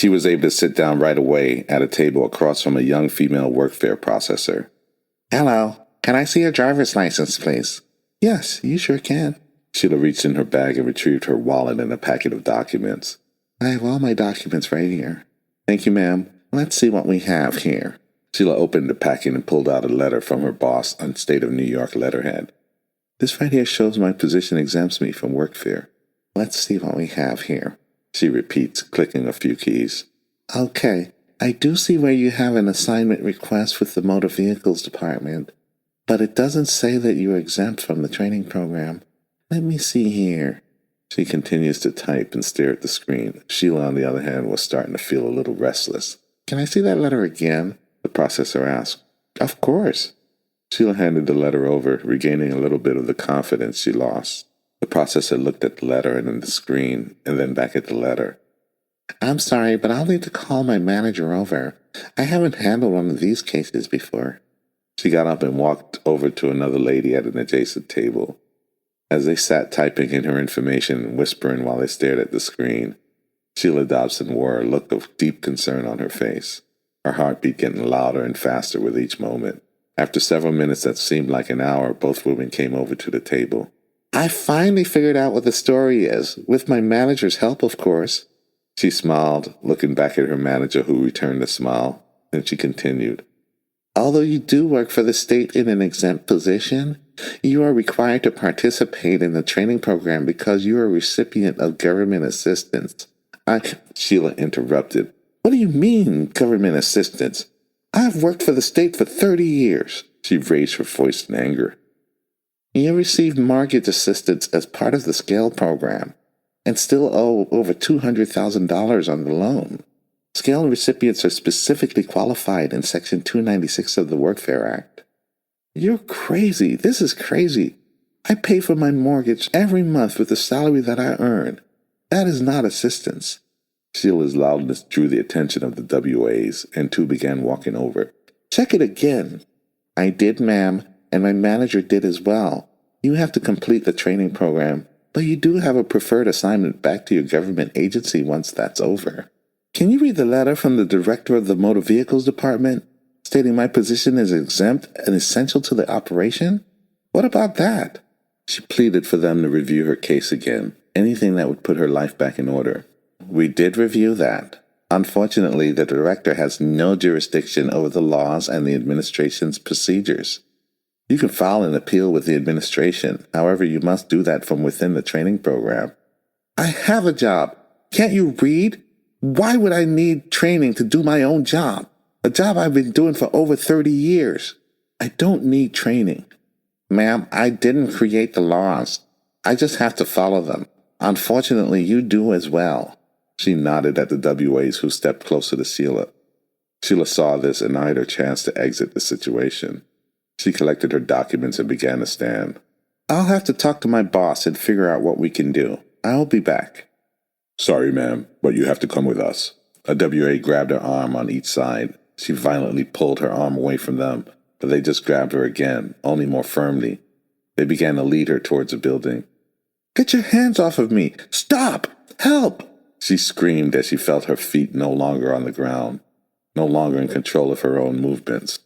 She was able to sit down right away at a table across from a young female Workfare processor. "Hello. Can I see your driver's license, please?" "Yes, you sure can." Sheila reached in her bag and retrieved her wallet and a packet of documents. "I have all my documents right here." "Thank you, ma'am. Let's see what we have here." Sheila opened the packet and pulled out a letter from her boss on State of New York letterhead. "This right here shows my position exempts me from Workfare. Let's see what we have here," she repeats, clicking a few keys. "Okay, I do see where you have an assignment request with the Motor Vehicles Department, but it doesn't say that you're exempt from the training program. Let me see here." She continues to type and stare at the screen. Sheila, on the other hand, was starting to feel a little restless. "Can I see that letter again?" the processor asked. "Of course." Sheila handed the letter over, regaining a little bit of the confidence she lost. The processor looked at the letter and then the screen, and then back at the letter. "I'm sorry, but I'll need to call my manager over. I haven't handled one of these cases before." She got up and walked over to another lady at an adjacent table. As they sat typing in her information and whispering while they stared at the screen, Sheila Dobson wore a look of deep concern on her face, her heartbeat getting louder and faster with each moment. After several minutes that seemed like an hour, both women came over to the table. "I finally figured out what the story is, with my manager's help, of course." She smiled, looking back at her manager, who returned the smile. Then she continued. "Although you do work for the state in an exempt position, you are required to participate in the training program because you are a recipient of government assistance." Sheila interrupted. "What do you mean, government assistance? I've worked for the state for 30 years. She raised her voice in anger. "You received mortgage assistance as part of the SCALE program and still owe over $200,000 on the loan. SCALE recipients are specifically qualified in Section 296 of the Workfare Act." "You're crazy. This is crazy. I pay for my mortgage every month with the salary that I earn. That is not assistance." Sheila's loudness drew the attention of the WAs, and two began walking over. "Check it again." "I did, ma'am, and my manager did as well. You have to complete the training program, but you do have a preferred assignment back to your government agency once that's over." "Can you read the letter from the director of the Motor Vehicles Department, stating my position is exempt and essential to the operation? What about that?" She pleaded for them to review her case again, anything that would put her life back in order. "We did review that. Unfortunately, the director has no jurisdiction over the laws and the administration's procedures. You can file an appeal with the administration. However, you must do that from within the training program." "I have a job. Can't you read? Why would I need training to do my own job? A job I've been doing for over 30 years. "I don't need training. Ma'am, I didn't create the laws. I just have to follow them. Unfortunately, you do as well." She nodded at the WAs, who stepped closer to Sheila. Sheila saw this and eyed her chance to exit the situation. She collected her documents and began to stand. "I'll have to talk to my boss and figure out what we can do. I'll be back." "Sorry, ma'am, but you have to come with us." A WA grabbed her arm on each side. She violently pulled her arm away from them, but they just grabbed her again, only more firmly. They began to lead her towards a building. "Get your hands off of me! Stop! Help!" She screamed as she felt her feet no longer on the ground, no longer in control of her own movements.